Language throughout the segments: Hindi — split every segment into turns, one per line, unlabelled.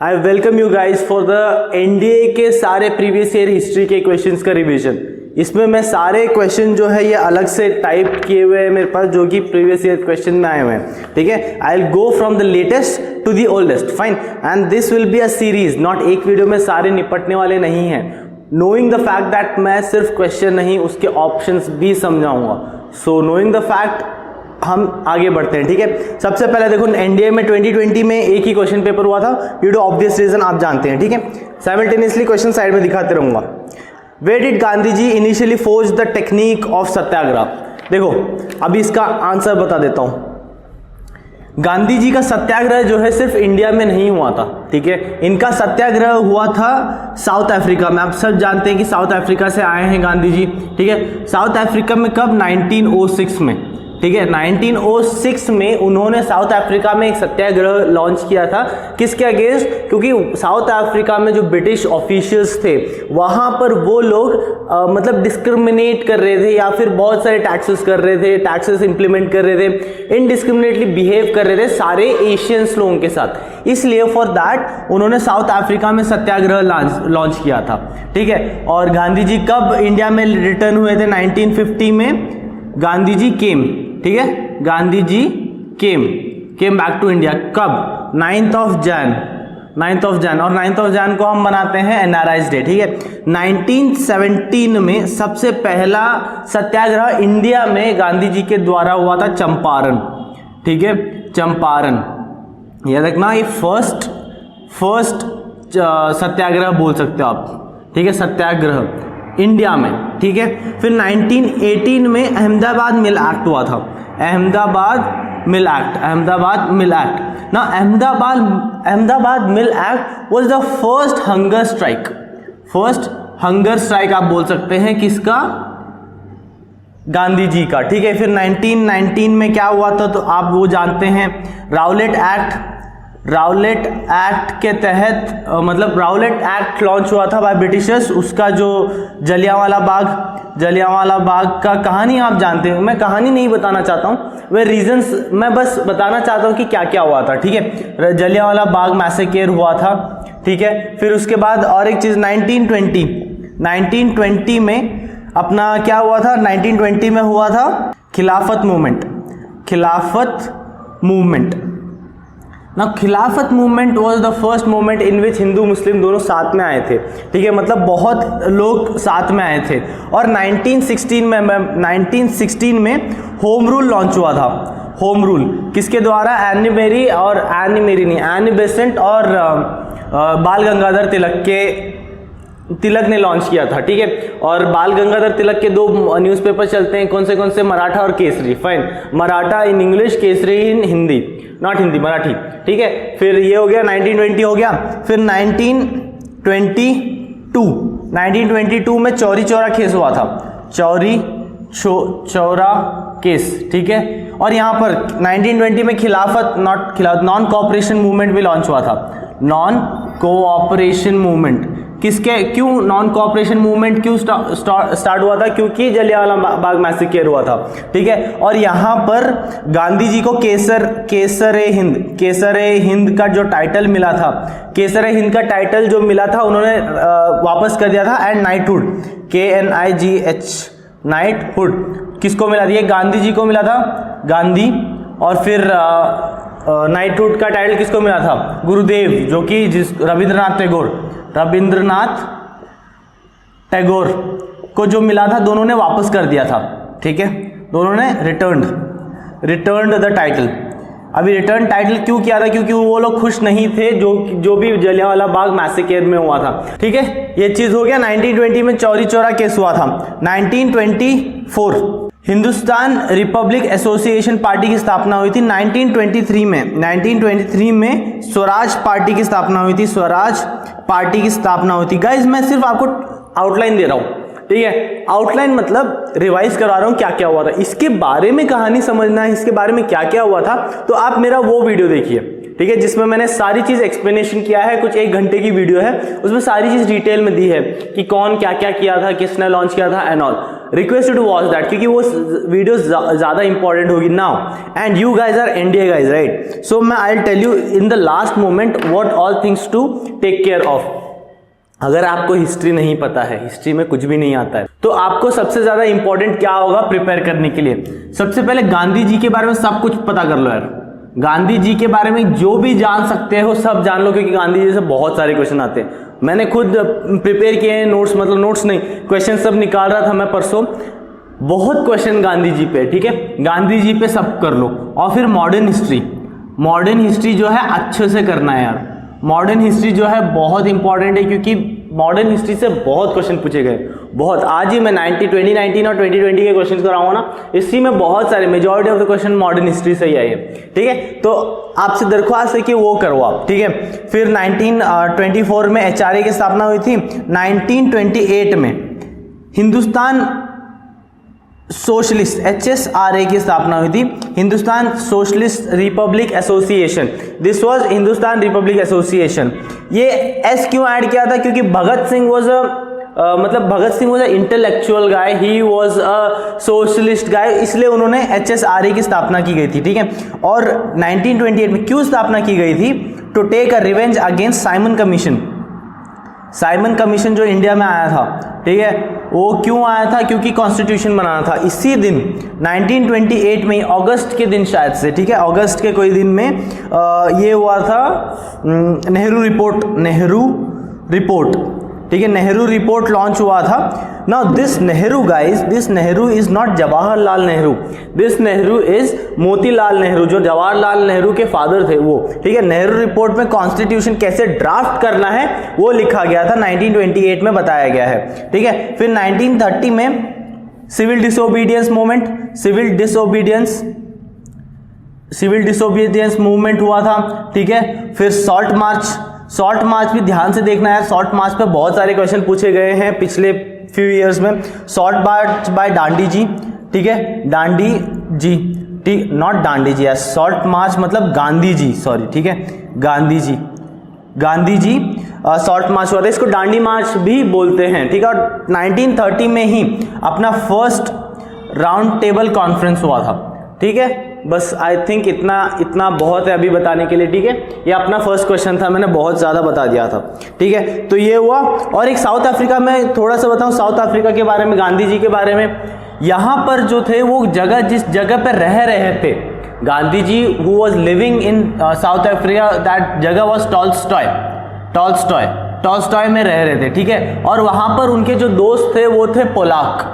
I welcome you guys for the NDA के सारे प्रीवियस ईयर हिस्ट्री के क्वेश्चंस का रिवीजन। इसमें मैं सारे क्वेश्चन जो है ये अलग से टाइप किए हुए हैं मेरे पास, जो कि प्रीवियस ईयर क्वेश्चन में आए हुए हैं। ठीक है, I will go from the latest to the oldest, fine, and this will be a series, not एक वीडियो में सारे निपटने वाले नहीं हैं। नोइंग द फैक्ट दैट मैं सिर्फ क्वेश्चन नहीं उसके ऑप्शंस भी समझाऊंगा। सो नोइंग द फैक्ट हम आगे बढ़ते हैं। ठीक है, सबसे पहले देखो एनडीए में 2020 में एक ही क्वेश्चन पेपर हुआ था ड्यू टू ऑब्वियस रीजन, आप जानते हैं। ठीक है, साइमल्टेनियसली क्वेश्चन साइड में दिखाते रहूंगा। Where did Gandhi ji initially forge the technique of satyagraha? देखो अभी इसका आंसर बता देता हूं। गांधी जी का सत्याग्रह जो है सिर्फ इंडिया में नहीं हुआ था। ठीक है, इनका सत्याग्रह हुआ था साउथ अफ्रीका में। आप सब जानते हैं कि साउथ अफ्रीका से आए हैं गांधी जी। ठीक है, साउथ अफ्रीका में कब? 1906 में। ठीक है, 1906 में उन्होंने साउथ अफ्रीका में एक सत्याग्रह लॉन्च किया था। किसके अगेंस्ट? क्योंकि साउथ अफ्रीका में जो ब्रिटिश ऑफिशियल्स थे वहां पर वो लोग मतलब डिस्क्रिमिनेट कर रहे थे या फिर बहुत सारे टैक्सेस कर रहे थे, टैक्सेस इंप्लीमेंट कर रहे थे, इनडिस्क्रिमिनेटली बिहेव कर रहे थे सारे एशियंस लोगों के साथ। इसलिए फॉर दैट उन्होंने साउथ अफ्रीका में सत्याग्रह लॉन्च किया था। ठीक है, और गांधी जी कब इंडिया में रिटर्न हुए थे? 1950 में गांधी जी केम। ठीक है, Gandhi ji came back to India कब? 9th of Jan, और 9th of Jan को हम मनाते हैं एनआरआईज डे। ठीक है, 1917 में सबसे पहला सत्याग्रह इंडिया में गांधी जी के द्वारा हुआ था, चंपारण। ठीक है, चंपारण याद रखना, ये फर्स्ट सत्याग्रह बोल सकते हो आप। ठीक है, सत्याग्रह इंडिया में। ठीक है, फिर 1918 में अहमदाबाद मिल एक्ट हुआ था। अहमदाबाद मिल एक्ट ना, Ahmedabad mill act was the first hunger strike आप बोल सकते हैं। किसका? गांधी जी का। ठीक है, फिर 1919 में क्या हुआ था तो आप वो जानते हैं, राउलेट एक्ट के तहत मतलब राउलेट एक्ट लॉन्च हुआ था बाय ब्रिटिशर्स। उसका जो जलियांवाला बाग का कहानी आप जानते हैं। मैं कहानी नहीं बताना चाहता हूँ, वे रीजंस मैं बस बताना चाहता हूँ कि क्या क्या हुआ था। ठीक है, जलियांवाला बाग मैसेकेर हुआ था। ठीक है, फिर उसके बाद और एक चीज 1920 में अपना क्या हुआ था? 1920 में हुआ था खिलाफत मूवमेंट ना। Khilafat movement was the first movement in which Hindu Muslim दोनों साथ में आए थे। ठीक है, मतलब बहुत लोग साथ में आए थे। और 1916 में होम रूल लॉन्च हुआ था। होम रूल किसके द्वारा? एनी बेसेंट और बाल गंगाधर तिलक ने लॉन्च किया था। ठीक है, और बाल गंगाधर तिलक के दो न्यूज़पेपर चलते हैं, कौन से? मराठा और Kesari. Fine, Maratha in English, Kesari in Hindi, not Hindi, Marathi. ठीक है, फिर ये हो गया 1920 हो गया। फिर 1922 में चौरी चौरा केस हुआ था। चौरा केस। ठीक है, और यहाँ पर 1920 में नॉन कोऑपरेशन मूवमेंट भी लॉन्च हुआ था। नॉन कोऑपरेशन मूवमेंट क्यों नॉन कोऑपरेशन मूवमेंट क्यों स्टार्ट हुआ था? क्योंकि जलियांवाला बाग मैसेकेर हुआ था। ठीक है, और यहाँ पर गांधी जी को केसर-ए हिंद का जो टाइटल मिला था, केसर-ए-हिंद का टाइटल जो मिला था उन्होंने वापस कर दिया था। एंड नाइटहुड, KNIGH, नाइटहुड किसको मिला? ये गांधी जी को मिला था, गांधी। और फिर नाइटहुड का टाइटल किसको मिला था? गुरुदेव, जो कि रविंद्रनाथ टैगोर को जो मिला था, दोनों ने वापस कर दिया था। ठीक है, दोनों ने रिटर्न्ड द टाइटल। अभी रिटर्न टाइटल क्यों किया था? क्योंकि वो लोग खुश नहीं थे जो भी जलियांवाला बाग मैसेकेर में हुआ था। ठीक है, ये चीज हो गया। 1920 में चौरी चौरा केस हुआ था। 1924 हिंदुस्तान रिपब्लिक एसोसिएशन पार्टी की स्थापना हुई थी। 1923 में स्वराज पार्टी की स्थापना हुई थी। गाइज मैं सिर्फ आपको आउटलाइन दे रहा हूं। ठीक है, आउटलाइन मतलब रिवाइज करा रहा हूं क्या क्या हुआ था। इसके बारे में कहानी समझना है, इसके बारे में क्या क्या हुआ था, तो आप मेरा वो वीडियो देखिए। ठीक है, जिसमें मैंने सारी चीज एक्सप्लेनेशन किया है। कुछ 1 घंटे की वीडियो है, उसमें सारी चीज डिटेल में दी है कि कौन क्या क्या किया था, किसने लॉन्च किया था and all. Request you to watch that, क्योंकि वो वीडियो ज़्यादा इंपॉर्टेंट होगी now. And you guys are NDA guys, right? So मैं I will tell you in the last moment what all things to take care of. अगर आपको हिस्ट्री नहीं पता है, हिस्ट्री में कुछ भी नहीं आता है, तो आपको सबसे ज्यादा इंपॉर्टेंट क्या होगा प्रिपेयर करने के लिए? सबसे पहले गांधी जी के बारे में सब कुछ पता कर लो यार। गांधी जी के बारे में जो भी जान सकते हो सब जान लो, क्योंकि गांधी जी से बहुत सारे क्वेश्चन आते हैं। मैंने खुद प्रिपेयर किए हैं नोट्स, मतलब नोट्स नहीं, क्वेश्चन सब निकाल रहा था मैं परसों। बहुत क्वेश्चन गांधी जी पे, ठीक है? गांधी जी पे सब कर लो। और फिर मॉडर्न हिस्ट्री, मॉडर्न हिस्ट्री जो है अच्छे से करना है यार। मॉडर्न हिस्ट्री जो है बहुत इंपॉर्टेंट है, क्योंकि मॉडर्न हिस्ट्री से बहुत क्वेश्चन पूछे गए, बहुत। आज ही मैं 2019 और 2020 के क्वेश्चन कराऊंगा ना, इसी में बहुत सारे, majority of the question modern history से ही आए हैं, ठीक है? तो आपसे दरख्वास्त है कि वो करो आप, ठीक है? फिर 1924 में HRA की स्थापना हुई थी। 1928 में हिंदुस्तान सोशलिस्ट HSRA की स्थापना हुई थी, Hindustan socialist republic association. This was Hindustan republic association. ये एस क्यों ऐड किया था? क्योंकि Bhagat Singh was Bhagat Singh was a intellectual guy, he was a socialist guy, इसलिए उन्होंने HSRA की स्थापना की गई थी, ठीक है? और 1928 में क्यों स्थापना की गई थी? To take a revenge against Simon commission. Simon commission जो इंडिया में आया था, ठीक है, वो क्यों आया था? क्योंकि कॉन्स्टिट्यूशन बनाना था। इसी दिन 1928 में, अगस्त के दिन शायद से, ठीक है, अगस्त के कोई दिन में ये हुआ था नेहरू रिपोर्ट, ठीक है? नेहरू रिपोर्ट लॉन्च हुआ था। Now this Nehru guys, this Nehru is not Jawaharlal Nehru, this Nehru is Motilal Nehru, जो जवाहरलाल नेहरू के फादर थे वो, ठीक है? नेहरू रिपोर्ट में कॉन्स्टिट्यूशन कैसे ड्राफ्ट करना है वो लिखा गया था, 1928 में बताया गया है, ठीक है? फिर 1930 में civil disobedience movement, civil disobedience movement हुआ था, ठीक है? फिर सॉल्ट मार्च भी ध्यान से देखना है। सॉल्ट मार्च पे बहुत सारे क्वेश्चन पूछे गए हैं पिछले फ्यू इयर्स में। सॉल्ट मार्च बाय डांडी जी, ठीक है? डांडी जी, ठीक, not Dandi ji, salt march मतलब गांधी जी, सॉरी, ठीक है? गांधी जी सॉल्ट मार्च हुआ था, इसको डांडी मार्च भी बोलते हैं, ठीक है? और 1930 में ही अपना फर्स्ट राउंड टेबल कॉन्फ्रेंस हुआ था, ठीक है? बस आई थिंक इतना बहुत है अभी बताने के लिए, ठीक है? ये अपना फर्स्ट क्वेश्चन था, मैंने बहुत ज़्यादा बता दिया था, ठीक है? तो ये हुआ। और एक साउथ अफ्रीका में थोड़ा सा बताऊं, साउथ अफ्रीका के बारे में, गांधी जी के बारे में। यहाँ पर जो थे वो जगह, जिस जगह पर रह रहे थे Gandhi ji, who was living in South Africa, that जगह वॉज टॉल्स्टॉय में रह रहे थे, ठीक है? और वहाँ पर उनके जो दोस्त थे वो थे पोलाक,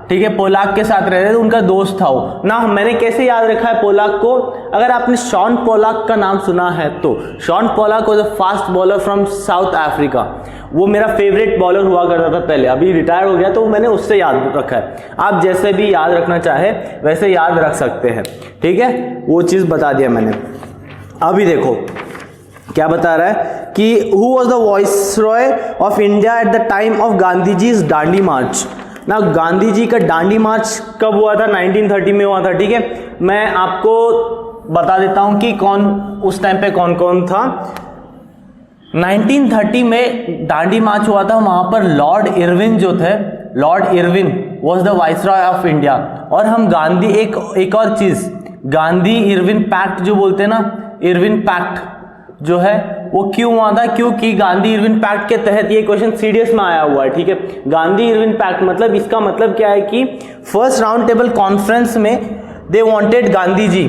ठीक है? पोलाक के साथ रह रहे थे, उनका दोस्त था वो ना। मैंने कैसे याद रखा है पोलाक को? अगर आपने शॉन पोलाक का नाम सुना है तो Shaun Pollock was a fast bowler from South Africa. वो मेरा फेवरेट बॉलर हुआ करता था पहले, अभी रिटायर हो गया, तो मैंने उससे याद रखा है। आप जैसे भी याद रखना चाहे वैसे याद रख सकते हैं, ठीक है? वो चीज़ बता दिया मैंने। अभी देखो क्या बता रहा है कि who was the viceroy of India at the time of Gandhi ji's Dandi march. ना, गांधी जी का दांडी मार्च कब हुआ था? 1930 में हुआ था, ठीक है? मैं आपको बता देता हूं कि कौन उस टाइम पे कौन कौन था। 1930 में दांडी मार्च हुआ था, वहां पर लॉर्ड इरविन जो थे, Lord Irwin was the viceroy of India. और हम गांधी, एक और चीज, गांधी इरविन पैक्ट जो बोलते हैं ना, इरविन पैक्ट जो है वो क्यों हुआ था? क्योंकि गांधी इरविन पैक्ट के तहत, ये क्वेश्चन सीडीएस में आया हुआ है, ठीक है? गांधी इरविन पैक्ट मतलब, इसका मतलब क्या है कि फर्स्ट राउंड टेबल कॉन्फ्रेंस में they wanted, Gandhi ji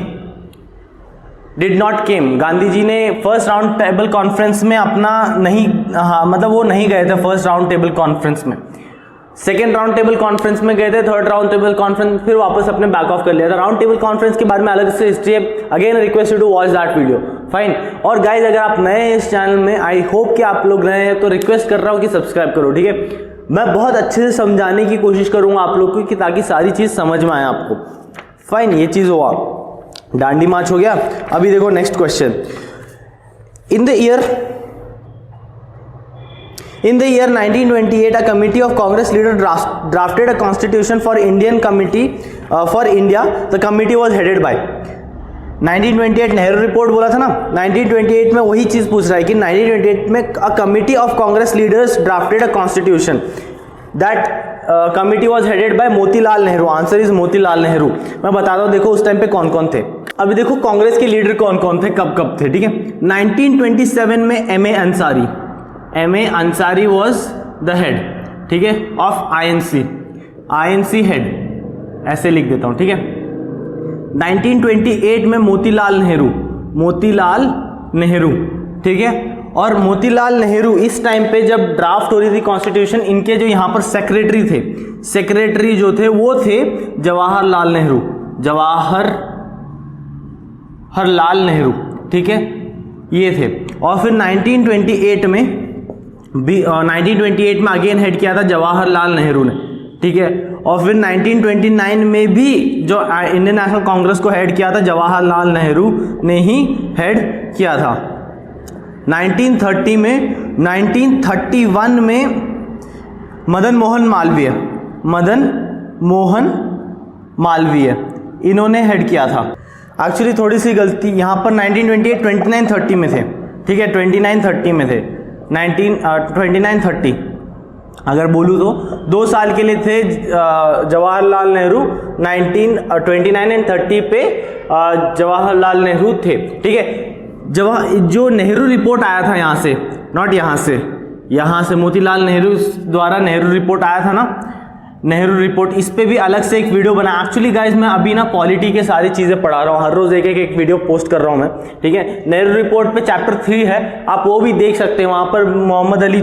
did not came. Gandhi ji ने फर्स्ट राउंड टेबल कॉन्फ्रेंस में अपना नहीं, हाँ मतलब वो नहीं गए थे फर्स्ट राउंड टेबल कॉन्फ्रेंस में। सेकेंड राउंड टेबल कॉन्फ्रेंस में गए थे, थर्ड राउंड टेबल कॉन्फ्रेंस फिर वापस अपने बैक ऑफ कर लिया था। राउंड टेबल कॉन्फ्रेंस के बारे में अलग से हिस्ट्री है, again request you to watch that video, fine. और गाइज अगर आप नए हैं इस चैनल में, आई होप कि आप लोग नए हैं, तो रिक्वेस्ट कर रहा हूँ कि सब्सक्राइब करो, ठीक है? मैं बहुत अच्छे से समझाने की कोशिश करूंगा आप लोग को, कि ताकि सारी चीज समझ में आए आपको, फाइन। ये चीज हुआ, दांडी मार्च हो गया। अभी देखो next question. In the year 1928, a committee of Congress leaders drafted a constitution for Indian committee for India. The committee was headed by 1928 Nehru report बोला था ना, 1928 में वही चीज पूछ रहा है कि 1928 में a committee of Congress leaders drafted a constitution that committee was headed by Motilal Nehru. Answer is Motilal Nehru. मैं बताता हूँ, देखो उस टाइम पे कौन कौन थे। अभी देखो कांग्रेस के लीडर कौन कौन थे, कब कब थे, ठीक है। 1927 में M A Ansari was the head, ठीक है, ऑफ आईएनसी हेड, ऐसे लिख देता हूं, ठीक है। 1928 में मोतीलाल नेहरू, ठीक है। और मोतीलाल नेहरू इस टाइम पे जब ड्राफ्ट हो रही थी कॉन्स्टिट्यूशन, इनके जो यहां पर सेक्रेटरी जो थे वो थे जवाहरलाल नेहरू, ठीक है, ये थे। और फिर 1928 में अगेन हेड किया था जवाहरलाल नेहरू ने, ठीक है। और फिर 1929 में भी जो इंडियन नेशनल कांग्रेस को हेड किया था जवाहरलाल नेहरू ने ही हेड किया था। 1931 में मदन मोहन मालवीय इन्होंने हेड किया था। एक्चुअली थोड़ी सी गलती यहाँ पर 1928, 29-30 में थे, ठीक है, 29-30 में थे, 29-30 अगर बोलूँ तो 2 साल के लिए थे जवाहरलाल नेहरू। 29 एंड 30 पे जवाहरलाल नेहरू थे, ठीक है। जो नेहरू रिपोर्ट आया था यहाँ से, नॉट यहाँ से मोतीलाल नेहरू द्वारा नेहरू रिपोर्ट आया था ना, नेहरू रिपोर्ट, इस पे भी अलग से एक वीडियो बना। एक्चुअली गाइज मैं अभी ना पॉलिटी के सारी चीज़ें पढ़ा रहा हूँ, हर रोज एक वीडियो पोस्ट कर रहा हूँ मैं, ठीक है। नेहरू रिपोर्ट पे चैप्टर 3 है, आप वो भी देख सकते हैं। वहाँ पर मोहम्मद अली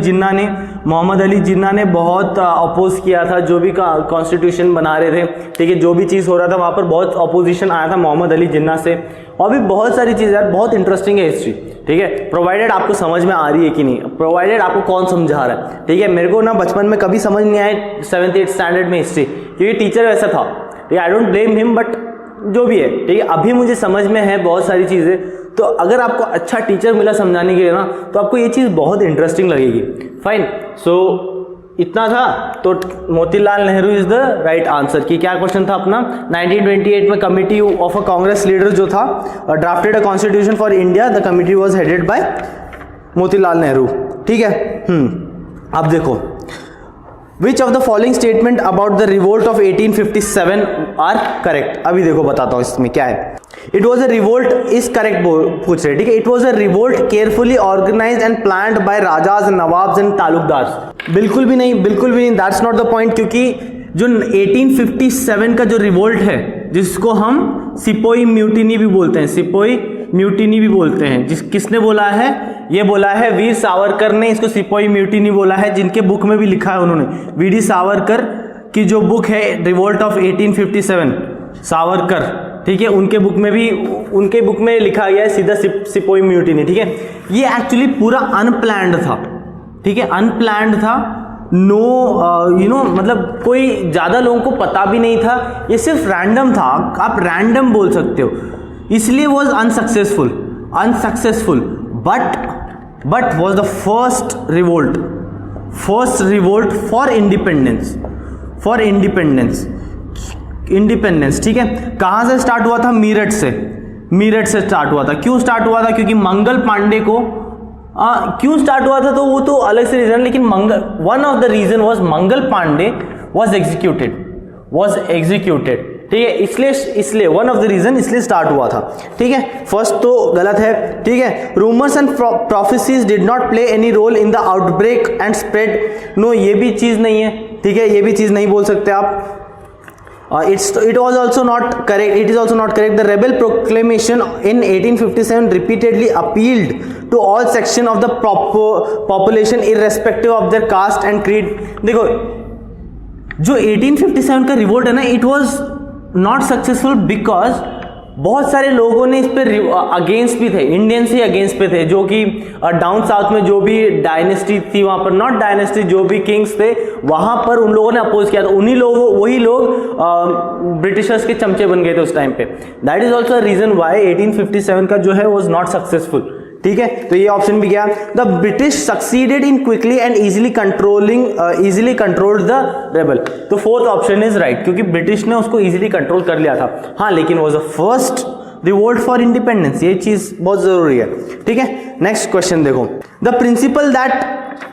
जिन्ना ने बहुत अपोज किया था, जो भी कॉन्स्टिट्यूशन बना रहे थे, ठीक है, जो भी चीज़ हो रहा था वहाँ पर बहुत अपोजिशन आया था मोहम्मद अली जिन्ना से। और भी बहुत सारी चीज़ें यार, बहुत इंटरेस्टिंग है हिस्ट्री, ठीक है, प्रोवाइडेड आपको समझ में आ रही है कि नहीं, प्रोवाइडेड आपको कौन समझा रहा है, ठीक है। मेरे को ना बचपन में कभी समझ नहीं आया 7th-8th स्टैंडर्ड में हिस्ट्री, क्योंकि टीचर वैसा था, ठीक है। I don't blame him, but जो भी है, ठीक है, अभी मुझे समझ में है बहुत सारी चीज़ें। तो अगर आपको अच्छा टीचर मिला समझाने के लिए ना, तो आपको ये चीज़ बहुत इंटरेस्टिंग लगेगी। फाइन, सो इतना था, तो Motilal Nehru is the right answer. कि क्या क्वेश्चन था अपना, 1928 में committee of a Congress leader जो था drafted a constitution for India, the committee was headed by Motilal Nehru, ठीक है। अब देखो, which of the following statement about the revolt of 1857 are correct. अभी देखो बताता हूं इसमें क्या है। It was a revolt is correct पूछ रहे, ठीक है। It was a revolt carefully organised and planned by rajas, nawabs and taluqdars. बिल्कुल भी नहीं, दैट्स नॉट द पॉइंट। क्योंकि जो 1857 का जो रिवोल्ट है, जिसको हम सिपोई म्यूटिनी भी बोलते हैं, किसने बोला है, ये बोला है वीर सावरकर ने, इसको सिपोई म्यूटिनी बोला है। जिनके बुक में भी लिखा है उन्होंने, वीडी सावरकर की जो बुक है रिवोल्ट ऑफ 1857 सावरकर, ठीक है, उनके बुक में लिखा गया है सीधा सिपोई म्यूटिनी, ठीक है। ये एक्चुअली पूरा अनप्लैंड था, ठीक है, अनप्लैंड था। मतलब कोई ज्यादा लोगों को पता भी नहीं था, ये सिर्फ रैंडम था, आप रैंडम बोल सकते हो, इसलिए was unsuccessful, but was the first revolt for independence, ठीक है। कहां से स्टार्ट हुआ था, मीरठ से स्टार्ट हुआ था। क्यों स्टार्ट हुआ था, क्योंकि मंगल पांडे को क्यों स्टार्ट हुआ था तो वो तो अलग से रीजन, लेकिन one of the reason was Mangal Pandey was executed, ठीक है, इसलिए वन ऑफ द रीजन इसलिए स्टार्ट हुआ था, ठीक है। फर्स्ट तो गलत है, ठीक है। Rumours and prophecies did not play any role in the outbreak and spread, no, ये भी चीज नहीं है, ठीक है, ये भी चीज नहीं बोल सकते आप। It was also not correct. It is also not correct. The rebel proclamation in 1857 repeatedly appealed to all section of the population irrespective of their caste and creed. देखो, जो 1857 का रिवोल्ट है ना, it was not successful because बहुत सारे लोगों ने इस पे अगेंस्ट भी थे, इंडियंस ही अगेंस्ट पे थे, जो कि डाउन साउथ में जो भी डायनेस्टी थी वहां पर, नॉट डायनेस्टी, जो भी किंग्स थे वहां पर उन लोगों ने अपोज किया था। वही लोग ब्रिटिशर्स के चमचे बन गए थे उस टाइम पे। That is also reason why 1857 का जो है वॉज नॉट सक्सेसफुल, ठीक है। तो ये ऑप्शन भी गया। The British succeeded in quickly and easily controlled the rebel. तो फोर्थ ऑप्शन इज राइट, क्योंकि ब्रिटिश ने उसको इजिली कंट्रोल कर लिया था। हाँ, लेकिन was the revolt for independence, ये चीज बहुत जरूरी है, ठीक है। नेक्स्ट क्वेश्चन देखो, the principal that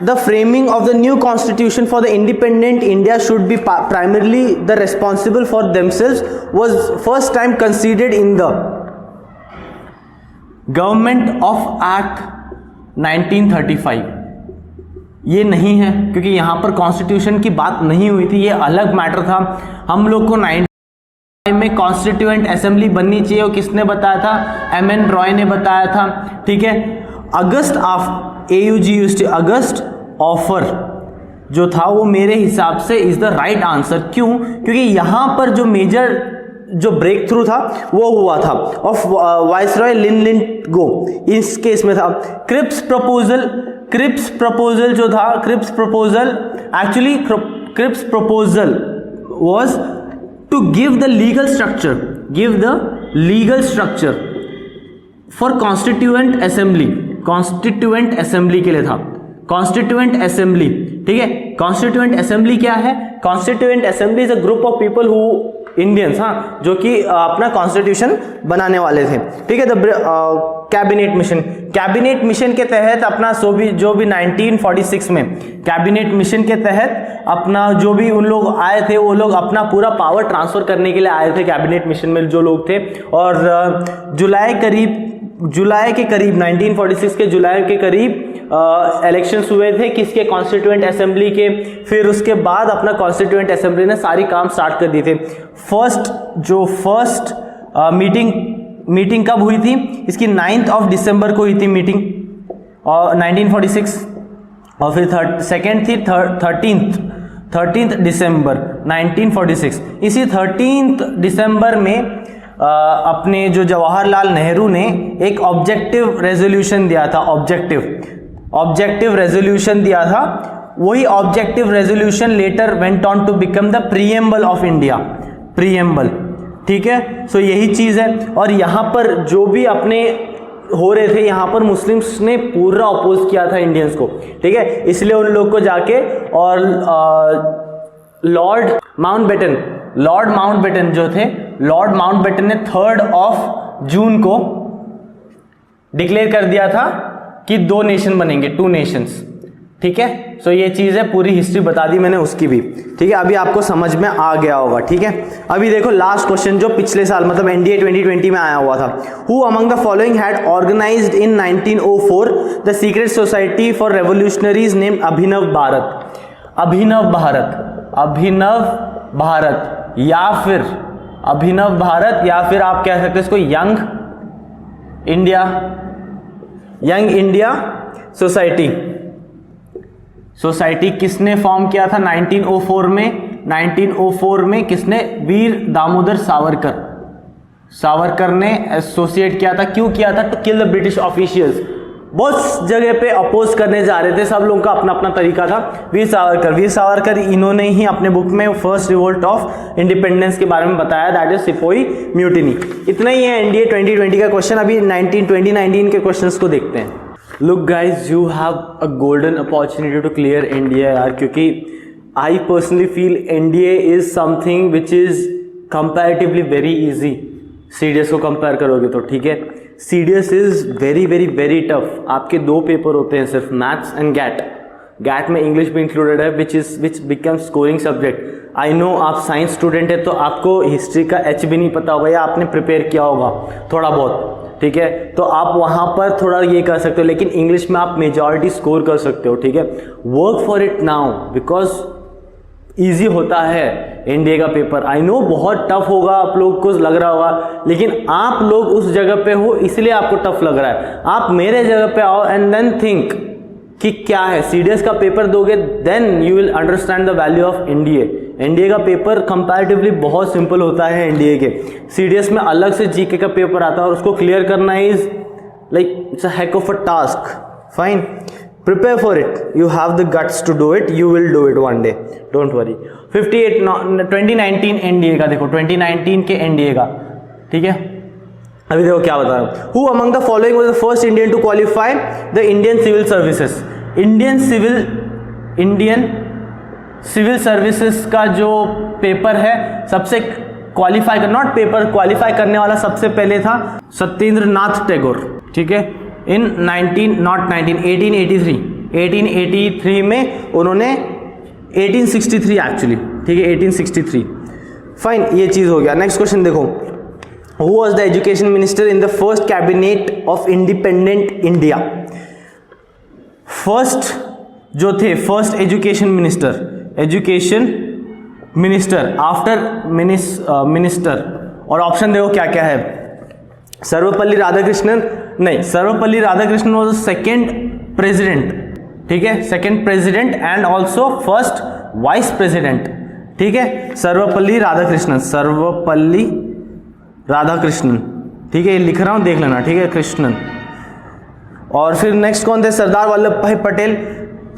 the framing of the new constitution for the independent India should be primarily the responsible for themselves was first time considered in the Government of Act 1935। ये नहीं है क्योंकि यहां पर कॉन्स्टिट्यूशन की बात नहीं हुई थी, ये अलग मैटर था। हम लोग को 19 में कॉन्स्टिट्यूएंट असेंबली बननी चाहिए, वो किसने बताया था? एम.एन. रॉय ने बताया था, ठीक है। अगस्त ऑफ AUG अगस्त ऑफर जो था वो मेरे हिसाब से इज द राइट आंसर। क्यों? क्योंकि यहां पर जो मेजर जो ब्रेक थ्रू था वो हुआ था ऑफ वाइसरॉय लिनलिंगो, इस केस में था। क्रिप्स प्रपोजल जो था, Cripps proposal was to give the legal structure for constituent assembly के लिए था। कॉन्स्टिट्यूएंट असेंबली, ठीक है। कॉन्स्टिट्यूएंट असेंबली क्या है? Constituent assembly is a group of people who Indians, हाँ, जो कि अपना कॉन्स्टिट्यूशन बनाने वाले थे, ठीक है। कैबिनेट मिशन के तहत अपना जो भी 1946 में कैबिनेट मिशन के तहत अपना जो भी उन लोग आए थे, वो लोग अपना पूरा पावर ट्रांसफर करने के लिए आए थे कैबिनेट मिशन में जो लोग थे। और जुलाई के करीब 1946 के जुलाई के करीब इलेक्शंस हुए थे किसके? कॉन्स्टिट्यूएंट असेंबली के। फिर उसके बाद अपना कॉन्स्टिट्यूएंट असेंबली ने सारी काम स्टार्ट कर दिए थे। फर्स्ट मीटिंग कब हुई थी? इसकी 9 दिसंबर को हुई थी मीटिंग और 1946, और फिर सेकेंड थी 13 दिसंबर 1946। इसी 13 दिसंबर में अपने जो जवाहरलाल नेहरू ने एक ऑब्जेक्टिव रेजोल्यूशन दिया था। ऑब्जेक्टिव रेजोल्यूशन दिया था। वही objective resolution later went on to become the preamble of India, ठीक है। सो यही चीज है। और यहां पर जो भी अपने हो रहे थे, यहां पर मुस्लिम्स ने पूरा अपोज किया था इंडियंस को, ठीक है। इसलिए उन लोग को जाके और लॉर्ड माउंटबेटन जो थे, लॉर्ड माउंटबेटन ने 3 जून को डिक्लेयर कर दिया था कि 2 नेशन बनेंगे, 2 नेशंस, ठीक है। सो ये चीज है, पूरी हिस्ट्री बता दी मैंने उसकी भी, ठीक है। अभी आपको समझ में आ गया होगा, ठीक है। अभी देखो लास्ट क्वेश्चन जो पिछले साल मतलब एनडीए 2020 में आया हुआ था। Who among the following had organised in 1904 the secret society for revolutionaries named Abhinav Bharat, या फिर अभिनव भारत, या फिर आप कह सकते हैं इसको यंग इंडिया सोसाइटी किसने फॉर्म किया था 1904 में? 1904 में किसने? वीर दामोदर सावरकर ने एसोसिएट किया था। क्यों किया था? To kill the British officials. बहुत जगह पे अपोज करने जा रहे थे, सब लोगों का अपना अपना तरीका था। वीर सावरकर इन्होंने ही अपने बुक में फर्स्ट रिवोल्ट ऑफ इंडिपेंडेंस के बारे में बताया, दैट इज सिपोई म्यूटिनी। इतना ही है एनडीए 2020 का क्वेश्चन। अभी 2019 के क्वेश्चंस को देखते हैं। Look guys, you have a golden opportunity to clear NDA यार, क्योंकि I personally feel NDA is something which is comparatively very easy. CDS को कंपेयर करोगे तो, ठीक है। CDS is very very very tough. आपके 2 पेपर होते हैं सिर्फ, मैथ्स एंड गैट में इंग्लिश भी इंक्लूडेड है, which become scoring subject. I know आप साइंस स्टूडेंट है तो आपको हिस्ट्री का एच भी नहीं पता होगा, या आपने प्रिपेयर किया होगा थोड़ा बहुत, ठीक है। तो आप वहां पर थोड़ा ये कर सकते हो, लेकिन इंग्लिश में आप मेजॉरिटी स्कोर कर सकते हो, ठीक है। Work for it now, because easy होता है एनडीए का पेपर। आई नो बहुत टफ होगा, आप लोग को लग रहा होगा, लेकिन आप लोग उस जगह पे हो इसलिए आपको टफ लग रहा है। आप मेरे जगह पे आओ एंड देन थिंक कि क्या है। सीडीएस का पेपर दोगे, then you will understand the value of NDA का पेपर कंपैरेटिवली बहुत सिंपल होता है एनडीए के। सीडीएस में अलग से जीके का पेपर आता है और उसको क्लियर करना is like it's a Keck of a task. Fine, prepare for it, you have the guts to do it, you will do it one day, don't worry। 2019 NDA का देखो, 2019 के एनडीए का, ठीक है। अभी देखो क्या बता रहा हूं। Who among the following was the first Indian to qualify the Indian Civil Services? Indian civil services का जो पेपर है, सबसे क्वालिफाई कर, नॉट पेपर, क्वालिफाई करने वाला सबसे पहले था सत्येंद्रनाथ टैगोर, ठीक है, इन 1883 में उन्होंने 1863 एक्चुअली, ठीक है 1863, फाइन, ये चीज हो गया। नेक्स्ट क्वेश्चन देखो, who was the education minister in the first cabinet of independent India? First जो थे, first education minister after minister, और ऑप्शन देखो क्या क्या है। सर्वपल्ली राधाकृष्णन, नहीं, Sarvepalli Radhakrishnan was the second president, ठीक है, second president and also first vice president, ठीक है, सर्वपल्ली राधाकृष्णन, ठीक है, ये लिख रहा हूं, देख लेना, ठीक है, कृष्णन। और फिर नेक्स्ट कौन थे? Sardar Vallabh Bhai Patel.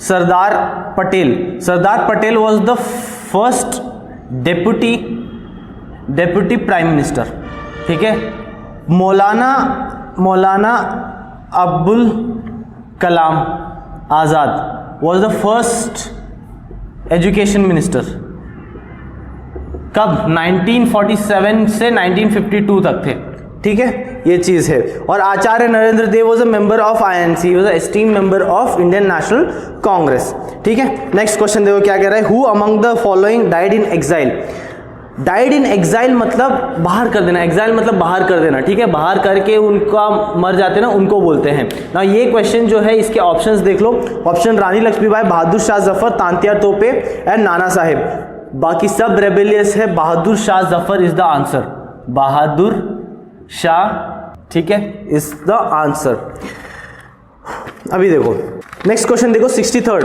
Sardar Patel was the first deputy prime minister, ठीक है। Maulana Abdul Kalam Azad was the first education minister. कब? 1947 से 1952 तक थे, ठीक है, ये चीज है। और Acharya Narendra Dev was a member of INC, was a esteem member of Indian National Congress, ठीक है। नेक्स्ट क्वेश्चन देखो क्या कह रहा है, who among the following died in exile? Died in exile मतलब बाहर कर देना, एग्जाइल मतलब बाहर कर देना, ठीक है, बाहर करके उनका मर जाते ना, उनको बोलते हैं ना। ये क्वेश्चन जो है इसके ऑप्शंस देख लो, ऑप्शन रानी लक्ष्मीबाई, बहादुर शाह जफर, तांतिया तोपे एंड नाना साहेब। बाकी सब रेबेलियस है, Bahadur Shah Zafar is the answer, Bahadur Shah, ठीक है, इज द आंसर। अभी देखो नेक्स्ट क्वेश्चन देखो, 63rd,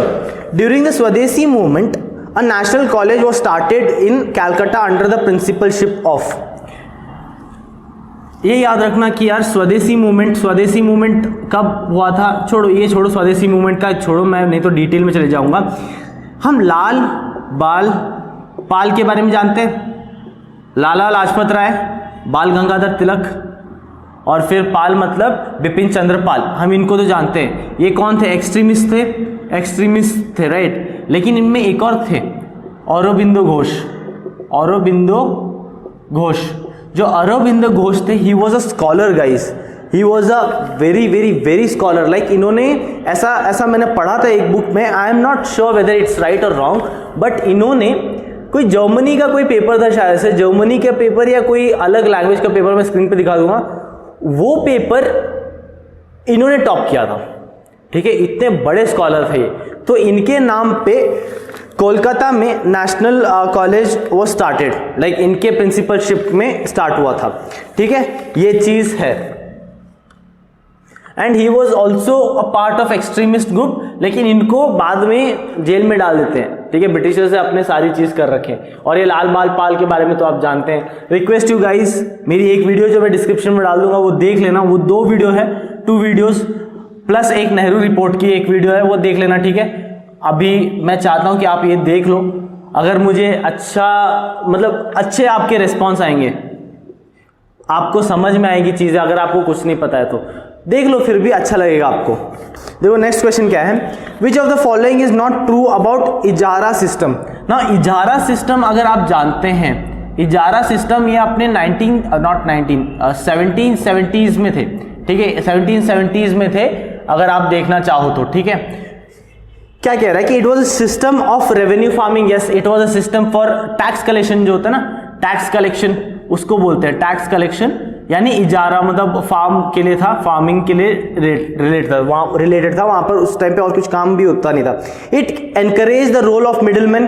ड्यूरिंग द स्वदेशी movement a national college was started in Calcutta under the principalship of। ये याद रखना कि यार स्वदेशी मूवमेंट कब हुआ था, छोड़ो स्वदेशी मूवमेंट का छोड़ो, मैं नहीं तो डिटेल में चले जाऊंगा। हम लाल पाल के बारे में जानते हैं, लाला लाजपत राय, बाल गंगाधर तिलक, और फिर पाल मतलब बिपिन चंद्र पाल, हम इनको तो जानते हैं। ये कौन थे? एक्सट्रीमिस्ट थे, राइट। लेकिन इनमें एक और थे, अरबिंदो घोष। जो अरबिंदो घोष थे, he was a scholar guys, he was a very very very scholar. Like इन्होंने ऐसा मैंने पढ़ा था एक बुक में, I am not sure whether it's right और रॉन्ग, बट इन्होंने कोई जर्मनी का कोई पेपर था शायद से, जर्मनी का पेपर या कोई अलग लैंग्वेज का पेपर, मैं स्क्रीन पे दिखा दूंगा, वो पेपर इन्होंने टॉप किया था, ठीक है, इतने बड़े स्कॉलर थे। तो इनके नाम पे कोलकाता में नेशनल कॉलेज वो स्टार्टेड, लाइक इनके प्रिंसिपलशिप में स्टार्ट हुआ था, ठीक है, ये चीज है। And he was also a part of extremist group, लेकिन इनको बाद में जेल में डाल देते हैं, ठीक है, ब्रिटिशर्स से अपने सारी चीज कर रखे। और ये लाल पाल के बारे में तो आप जानते हैं। रिक्वेस्ट यू गाइस, मेरी एक वीडियो जो मैं डिस्क्रिप्शन में डाल दूंगा वो देख लेना, वो 2 वीडियो है, 2 वीडियोस प्लस एक नेहरू रिपोर्ट की एक वीडियो है, वो देख लेना, ठीक है। अभी मैं चाहता हूं कि आप ये देख लो, अगर मुझे अच्छे आपके रिस्पॉन्स आएंगे, आपको समझ में आएगी चीजें, अगर आपको कुछ नहीं पता है तो देख लो, फिर भी अच्छा लगेगा आपको। देखो नेक्स्ट क्वेश्चन क्या है, which of the following is not true about Ijara system? ना इजारा सिस्टम अगर आप जानते हैं, इजारा सिस्टम ये अपने 1770s में थे, ठीक है, 1770s में थे, अगर आप देखना चाहो तो, ठीक है। क्या कह रहा है कि it was a system of revenue farming, yes, it was a system for tax collection, जो होता है ना टैक्स कलेक्शन, उसको बोलते हैं टैक्स कलेक्शन, यानी इजारा मतलब फार्म के लिए था, फार्मिंग के लिए रिलेटेड था, वहां पर उस टाइम पे और कुछ काम भी होता नहीं था। It encourage the role of middleman,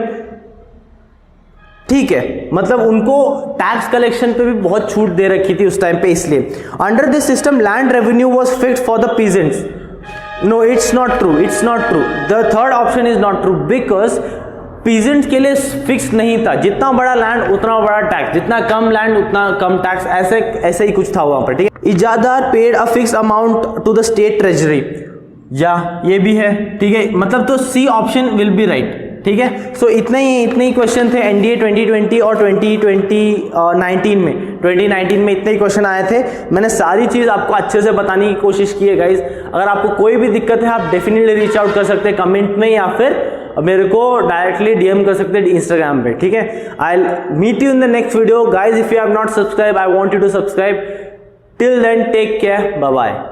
ठीक है, मतलब उनको टैक्स कलेक्शन पे भी बहुत छूट दे रखी थी उस टाइम पे, इसलिए। Under this system land revenue was fixed for the peasants. No, it's not true, the third option is not true, because peasant के लिए फिक्स नहीं था, जितना बड़ा लैंड उतना बड़ा टैक्स, जितना कम लैंड उतना कम टैक्स, ऐसे ही कुछ था वहां पर, ठीक है। Ijaradar paid a fix amount to the state treasury, या ये भी है, ठीक है, मतलब तो C option will be right, ठीक है। सो इतने ही क्वेश्चन थे एनडीए 2020 और 2019 में इतने ही क्वेश्चन आए थे। मैंने सारी चीज आपको अच्छे से बताने की कोशिश की है गाइज। अगर आपको कोई भी दिक्कत है आप डेफिनेटली रीच आउट कर सकते हैं कमेंट में, या फिर और मेरे को डायरेक्टली डीएम कर सकते हैं इंस्टाग्राम पे, ठीक है। I meet you in the next video guys. If you have not subscribe, I want you to subscribe. Till then take care, bye bye.